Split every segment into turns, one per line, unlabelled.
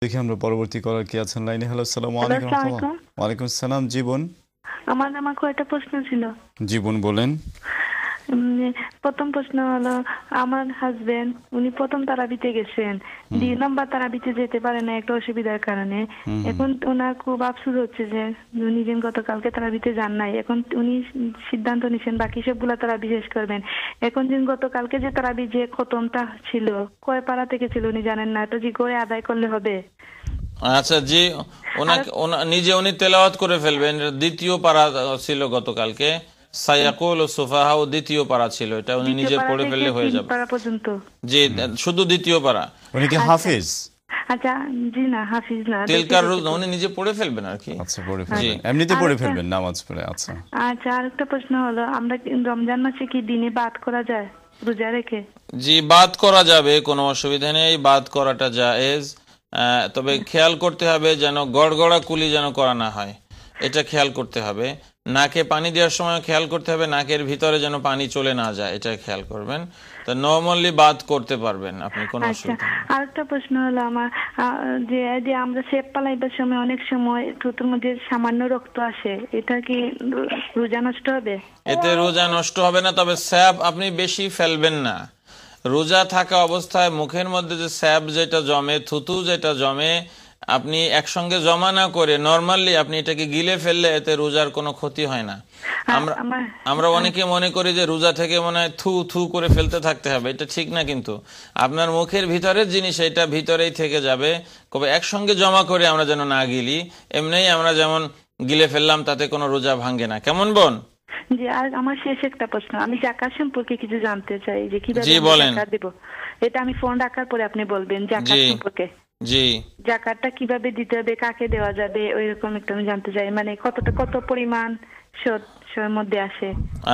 দেখি আমরা পরবর্তী কলার কি আছেন লাইনে। হ্যালো, আসসালামু
হ্যালো,
আলাইকুম
আসসালামু
রাহমাতুল্লাহ।
আলাইকুম।
ওয়ালাইকুম আসসালাম। জীবন
আমার কয়েকটা প্রশ্ন ছিল।
জীবন বলেন।
প্রথম প্রশ্ন হলো, আমার হাজবেন্ড উনি প্রথম তারাবিতে গেছেন,
হুম
2 নম্বর তারাবিতে যেতে পারে না একটা অসুবিধার কারণে।
হুম হুম।
এখন ওনার খুব আফসোস হচ্ছে যে উনি যেন গতকালকে তারাবিতে যান নাই। এখন উনি সিদ্ধান্ত নিছেন বাকি সবগুলা তারাবি শেষ করবেন। এখন যেন গতকালকে যে তারাবি যে খতমটা ছিল কয় পারা থেকে ছিল উনি জানেন না, তো জি করে আদায় করলে হবে?
আচ্ছা জি,
আর
ওনাকে নিজে উনি তেলাওয়াত করে ফেলবেন। দ্বিতীয় পারা ছিল গতকালকে, সায়াকুল ও সুফাহা, ও দ্বিতীয় পারা ছিল, এটা উনি
দ্বিতীয়
নিজে
পারা
পড়ে
থেকে
ফেললে হয়ে
3
যাবে।
পারা পর্যন্ত?
জি, শুধু দ্বিতীয় পারা।
উনি কি
আচ্ছা
হাফেজ?
আচ্ছা, জি না, হাফিজ না, বেশি
তিলকার
বেশি
উনি নিজে পড়ে ফেলবেন আর কি।
আচ্ছা, পড়ে
জি
ফেলবেন, এমনিতে
আর
পড়ে
একটা
ফেলবেন নামাজ পড়ে। আচ্ছা
আচ্ছা, আরেকটা প্রশ্ন হলো, আমরা কি রমজান মাসে কি দিনে বাদ করা যায় রোজা রেখে?
জি, বাদ করা যাবে, কোনো অসুবিধা নেই, বাদ করাটা জায়েজ। তবে খেয়াল করতে হবে যেন গড়গড়া কুলি যেন করা না হয়, এটা খেয়াল করতে হবে। নাকে পানি দেওয়ার সময় খেয়াল করতে হবে নাকের ভিতরে যেন পানি চলে না যায়, এটা খেয়াল করবেন। তো নর্মালি বাদ করতে পারবেন আপনি, কোনো
আচ্ছা,
অসুবিধা নেই।
আরেকটা প্রশ্ন হলো আমার, যে যে আমরা সেপ পালাইবার সময় অনেক সময় থুতুর মধ্যে সামান্য রক্ত আসে, এটা কি রোজা নষ্ট হবে?
এতে রোজা নষ্ট হবে না, তবে স্যাব আপনি বেশি ফেলবেন না। রোজা থাকা অবস্থায় মুখের মধ্যে যে স্যাব যেটা জমে, থুতু যেটা জমে, আপনি একসঙ্গে জমা না করে নর্মালি আপনি এটাকে গিলে ফেললে এতে রোজার কোনো ক্ষতি হয় না।
আর
আমরা
আমার
আমরা অনেকে মনে করি যে রোজা থেকে মনে হয় থু থু করে ফেলতে থাকতে হবে, এটা ঠিক না। কিন্তু আপনার মুখের ভিতরের জিনিস এটা ভিতরেই থেকে যাবে, কবে একসঙ্গে জমা করে আমরা যেন না গিলি। এমনিই আমরা যেমন গিলে ফেললাম তাতে কোনো রোজা ভাঙ্গে না। কেমন বোন?
জি, আর আমার শেষ একটা প্রশ্ন, আমি জাকাত সম্পর্কে কিছু জানতে চাই, যে কিভাবে
জি
আমরা
বলেন।
জাকাত দেব। এটা আমি ফোন রাখার পরে আপনি বলবেন জাকাত
জি
সম্পর্কে।
জি
জাকাতটা কিভাবে দিতে হবে, কাকে দেওয়া যাবে, ওইরকম একটু আমি জানতে চাই, মানে কত পরিমাণ সুদ মধ্যে আসে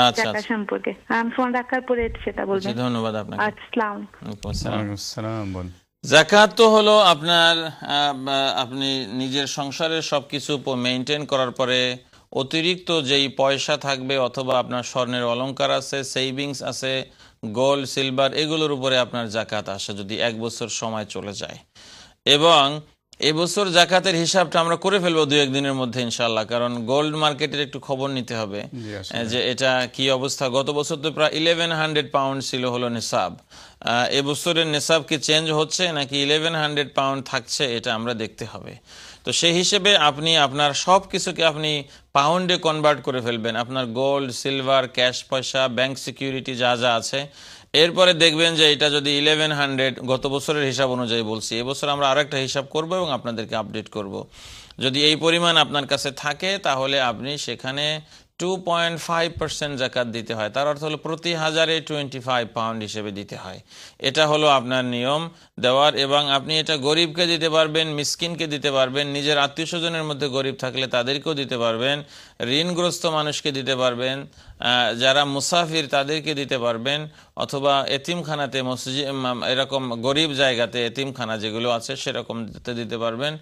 আচ্ছা
জাকাত
আচ্ছা।
সম্পর্কে। আমি ফোন রাখার পরে সেটা
জি,
বলবেন।
ধন্যবাদ আপনাকে।
আসসালাম।
ওয়ালাইকুম আসসালাম।
ওয়ালাইকুম আসসালাম। বোন
যাকাত তো হলো আপনার আপনি নিজের সংসারের সবকিছু মেনটেন করার পরে অতিরিক্ত যেই পয়সা থাকবে, অথবা আপনার স্বর্ণের অলংকার আছে, সেভিংস আছে, গোল্ড সিলভার, এগুলোর উপরে আপনার জাকাত আসে যদি 1 বছর সময় চলে যায়। এবং এবছর জাকাতের হিসাবটা আমরা করে ফেলবো 2-1 দিনের মধ্যে ইনশাল্লাহ, কারণ গোল্ড মার্কেটের একটু খবর নিতে হবে
জি আসলে
যে এটা কি অবস্থা। গত বছর তো প্রায় 1100 পাউন্ড ছিল হলো নিসাব। এবছরের নিসাব কি চেঞ্জ হচ্ছে নাকি 1100 পাউন্ড থাকছে, এটা আমরা দেখতে হবে। তো সেই হিসেবে আপনি আপনার সব কিছুকে আপনি পাউন্ডে কনভার্ট করে ফেলবেন, আপনার গোল্ড সিলভার ক্যাশ পয়সা ব্যাংক সিকিউরিটি যা যা আছে। এরপরে দেখবেন যে এটা যদি 1100, গত বছরের হিসাব অনুযায়ী বলছি, এবছর আমরা আরেকটা হিসাব করব এবং আপনাদেরকে আপডেট করব। যদি এই পরিমাণ আপনার কাছে থাকে তাহলে আপনি সেখানে 2.5% জাকাত দিতে হয়। তার অর্থ হলো প্রতি 1000-এ 25 পাউন্ড হিসেবে দিতে হয়। এটা হলো আপনার নিয়ম দেওয়ার। এবং আপনি এটা গরিবকে দিতে পারবেন, মিসকিনকে দিতে পারবেন, নিজের আত্মীয় স্বজনের মধ্যে গরিব থাকলে তাদেরকেও দিতে পারবেন, ঋণগ্রস্ত মানুষকে দিতে পারবেন, যারা মুসাফির তাদেরকে দিতে পারবেন, অথবা এতিমখানাতে, মসজিদ, এরকম গরিব জায়গাতে এতিমখানা যেগুলো আছে সেরকম দিতে পারবেন।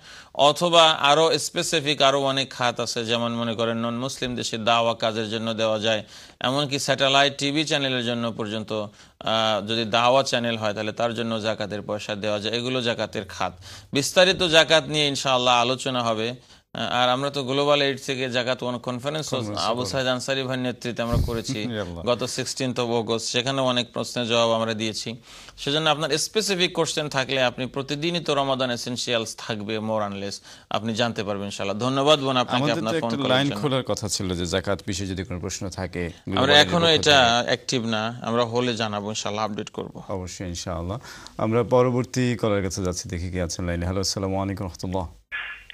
অথবা আরও স্পেসিফিক আরও অনেক খাত আছে, যেমন মনে করেন নন মুসলিম দেশে দাওয়া কাজের জন্য দেওয়া যায়, এমনকি স্যাটেলাইট টিভি চ্যানেলের জন্য পর্যন্ত যদি দাওয়া চ্যানেল হয় তাহলে তার জন্য জাকাতের পয়সা দেওয়া যায়। এগুলো জাকাতের খাত। বিস্তারিত জাকাত নিয়ে ইনশাআল্লাহ আলোচনা হবে। আর আমরা তো গ্লোবাল এইড থেকে জাকাত ওয়ান কনফারেন্স আবু সাইদ আনসারী ভাইয়ের নেতৃত্বে আমরা করেছি গত 16 অগস্ট। সেখানেও অনেক প্রশ্নের জবাব আমরা দিয়েছি। সেজন্য আপনার স্পেসিফিক কোশ্চেন থাকলে আপনি প্রতিদিনই তো রমাদান এসেনশিয়ালস থাকবে, মোর আনলেস আপনি জানতে পারবেন ইনশাআল্লাহ। ধন্যবাদ বোন আপনাকে আপনার ফোন করার
লাইন
জন্য।
খোলার কথা ছিল যে জাকাত বিষয়ে যদি কোনো প্রশ্ন থাকে।
আমরা এখনো এটা অ্যাক্টিভ না, আমরা হলে জানাবো ইনশাআল্লাহ, আপডেট করব
অবশ্যই ইনশাআল্লাহ। আমরা পরবর্তী কলার কাছে যাচ্ছি, দেখি কি আছেন লাইনে। হ্যালো, আসসালামু আলাইকুম রাহমাতুল্লাহ।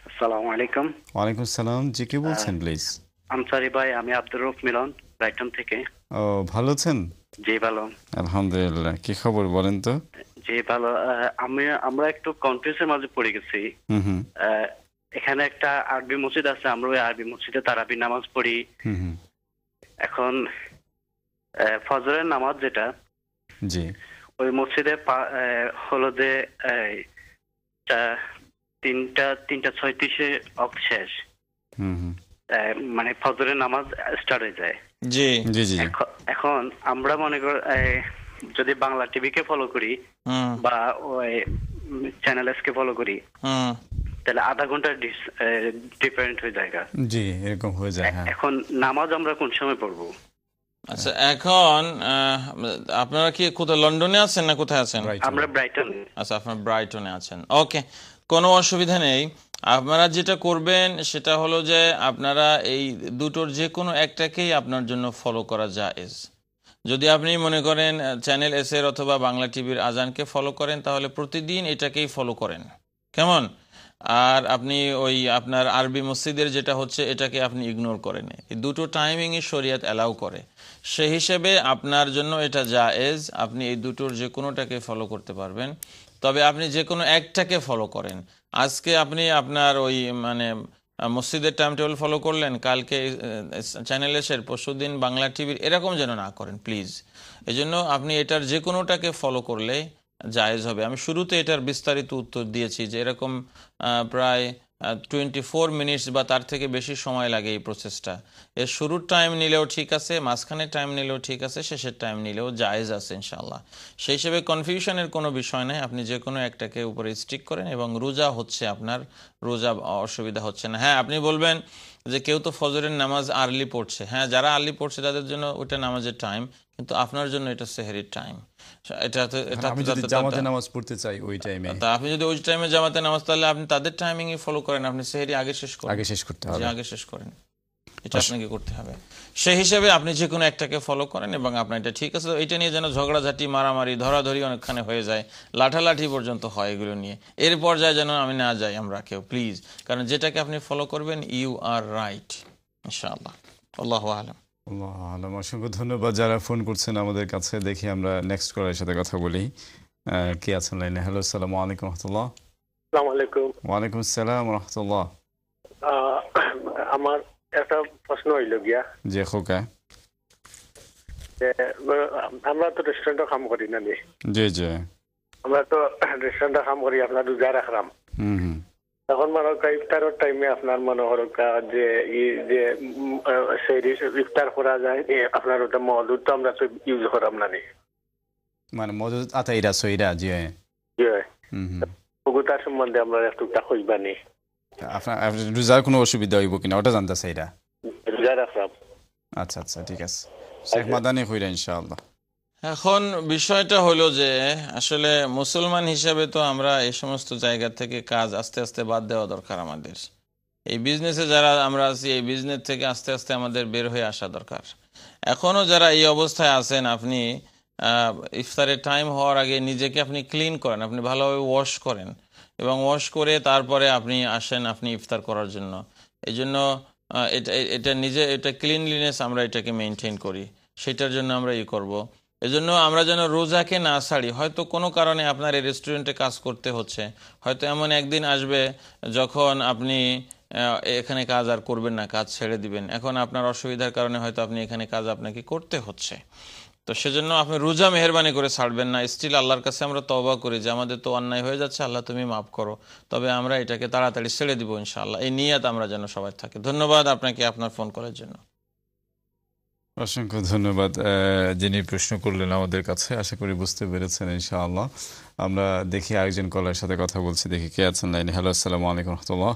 আসসালামু আলাইকুম।
ওয়ালাইকুম আসসালাম। জি, কি বলছেন প্লিজ?
আনসারি ভাই, আমি আব্দুর রউফ মিলন, ব্রাইটন থেকে।
ও, ভালো আছেন?
জি ভালো।
আলহামদুলিল্লাহ। কি খবর বলেন তো?
জি ভালো। আমরা একটু কনফিউজের মাঝে পড়ে গেছি।
হুম হুম
এখানে একটা আরবি মসজিদ আছে, আমরা ওই আরবি মসজিদে তারাবি নামাজ পড়ি।
হুম হুম।
এখন ফজরের নামাজ যেটা,
জি
ওই মসজিদে হলো যে 3:36 অক্ট শেষ।
হুম হুম।
মানে ফজরের নামাজ স্টার্ট হয়ে যায়।
জি
জি জি।
এখন আমরা মনে করি যদি বাংলা টিভিকে ফলো করি বা ওই চ্যানেল এস কে ফলো করি,
হুম।
তাহলে আধা ঘন্টা ডিফারেন্ট হয়ে যায়।
জি, এরকম হয়ে যায়। হ্যাঁ,
এখন নামাজ আমরা কোন সময় পড়বো?
আচ্ছা, এখন আপনারা কি কোথায়, লন্ডনে আছেন না কোথায় আছেন?
Brighton।
আমরা ব্রাইটন।
আচ্ছা, আপনার ব্রাইটনে আছেন। ওকে, কোনো অসুবিধা নেই। আপনারা যেটা করবেন সেটা হলো যে আপনারা এই দুটোর যে কোনো একটাকেই আপনার জন্য ফলো করা জায়েজ। যদি আপনি মনে করেন চ্যানেল এস এর অথবা বাংলা টিভির আজানকে ফলো করেন, তাহলে প্রতিদিন এটাকেই ফলো করেন, কেমন? আর আপনি ওই আপনার আরবি মসজিদের যেটা হচ্ছে এটাকে আপনি ইগনোর করেন। এই দুটো টাইমিংই শরিয়ত অ্যালাউ করে, সেই হিসেবে আপনার জন্য এটা জায়েজ। আপনি এই দুটোর যে কোনোটাকে ফলো করতে পারবেন, তবে আপনি যে কোনো একটাকে ফলো করেন। আজকে আপনি আপনার ওই মানে মসজিদের টাইম টেবিল ফলো করলেন, কালকে চ্যানেল এসের, পরশুদিন বাংলা টিভির, এরকম যেন না করেন প্লিজ। এজন্য আপনি এটার যে কোনোটাকে ফলো করলে জায়েজ হবে। আমি শুরুতে এটার বিস্তারিত উত্তর দিয়েছি যে এরকম প্রায় 24 মিনিটস বা তার থেকে বেশি সময় লাগে এই প্রসেসটা। এর শুরুর টাইম নিলেও ঠিক আছে, মাঝখানে টাইম নিলেও ঠিক আছে, শেষের টাইম নিলেও জায়েজ আছে ইনশাআল্লাহ। সেই হিসেবে কনফিউশনের কোনো বিষয় নাই, আপনি যে কোনো একটাকে উপরে স্টিক করেন এবং রোজা হচ্ছে আপনার, রোজা অসুবিধা হচ্ছে না। হ্যাঁ, আপনি বলবেন যে কেউ তো ফজরের নামাজ আর্লি পড়ছে। হ্যাঁ, যারা আর্লি পড়ছে তাদের জন্য ওইটা নামাজের টাইম, কিন্তু আপনার জন্য এটা সেহরির টাইম।
আমি যদি জামাতে নামাজ পড়তে চাই ওই টাইমে,
তা আপনি যদি ওই টাইমে জামাতে নামাজ, তাহলে আপনি তাদের টাইমিংই ফলো করেন। আপনি সেহরি আগে শেষ করেন,
আগে শেষ করতে হবে।
আগে শেষ করেন, এটা আপনাকে করতে হবে। সেই হিসেবে আপনি যে কোনো একটাকে ফলো করেন এবং আপনার এটা ঠিক আছে। এটা নিয়ে যেন ঝগড়াঝাটি, মারামারি, ধরাধরি অনেকখানে হয়ে যায়, লাঠালাঠি পর্যন্ত হয় এগুলো নিয়ে, এর পর্যায়ে যেন আমি না যাই আমরা কেউ, প্লিজ। কারণ যেটাকে আপনি ফলো করবেন, ইউ আর রাইট ইনশাআল্লাহ। আল্লাহু আ'লাম।
আল্লাহু আ'লাম। অসংখ্য ধন্যবাদ যারা ফোন করছেন আমাদের কাছে। দেখি আমরা নেক্সট কলারের সাথে কথা বলি। কে আছেন লাইনে? হ্যালো, আসসালামু আলাইকুম রহমতুল্লাহ।
আসসালামু আলাইকুম।
ওয়ালাইকুম আসসালাম রহমতুল্লাহ।
আমার একটা প্রশ্ন হইল গিয়া
জি খোকা।
আমরা তো রেস্টুরেন্টে কাম করি না,
জি জি,
আমরা তো রেস্টুরেন্টে কাম করি, আপনার রোজা রাখলাম। তখন মনে হয় ইফতারের টাইমে আপনার মনে হয় যে ইফতার করা যায়, আপনার ওটা মধুর তো আমরা তো ইউজ করাম না,
মানে মজুদ আতাইরা সইরা। জি
তার সম্বন্ধে আমরা একটু কইবা নি,
আপনার রোজার কোনো অসুবিধা হইব কিনা ওটা জানতে চাইরা।
রোজা রাখলাম।
আচ্ছা আচ্ছা, ঠিক আছে, শেখ মাদানি কইরা ইনশাআল্লাহ।
এখন বিষয়টা হলো যে আসলে মুসলমান হিসেবে তো আমরা এই সমস্ত জায়গা থেকে কাজ আস্তে আস্তে বাদ দেওয়া দরকার আমাদের। এই বিজনেসে যারা আমরা আছি, এই বিজনেস থেকে আস্তে আস্তে আমাদের বের হয়ে আসা দরকার। এখনও যারা এই অবস্থায় আছেন, আপনি ইফতারের টাইম হওয়ার আগে নিজেকে আপনি ক্লিন করেন, আপনি ভালোভাবে ওয়াশ করেন এবং ওয়াশ করে তারপরে আপনি আসেন আপনি ইফতার করার জন্য। এই জন্য এটা নিজে, এটা ক্লিনলিনেস আমরা এটাকে মেনটেন করি, সেটার জন্য আমরা করব। এজন্য আমরা যেন রোজাকে না ছাড়ি। হয়তো কোনো কারণে আপনার এই রেস্টুরেন্টে কাজ করতে হচ্ছে, হয়তো এমন একদিন আসবে যখন আপনি এখানে কাজ আর করবেন না, কাজ ছেড়ে দিবেন। এখন আপনার অসুবিধার কারণে হয়তো আপনি এখানে কাজ আপনাকে করতে হচ্ছে, তো সেজন্য আপনি রোজা মেহরবানি করে ছাড়বেন না। স্টিল আল্লাহর কাছে আমরা তওবা করি যে আমাদের তো অন্যায় হয়ে যাচ্ছে, আল্লাহ তুমি মাফ করো, তবে আমরা এটাকে তাড়াতাড়ি ছেড়ে দিব ইনশাআল্লাহ। এই নিয়ত আমরা যেন সবাই থাকে। ধন্যবাদ আপনাকে আপনার ফোন করার জন্য।
অসংখ্য ধন্যবাদ যিনি প্রশ্ন করলেন আমাদের কাছে। আশা করি বুঝতে পেরেছেন ইনশাআল্লাহ। আমরা দেখি আরেকজন কলার সাথে কথা বলছি, দেখি কে আছেন লাইনে। হ্যালো, আসসালামু আলাইকুম রহমতুল্লাহ।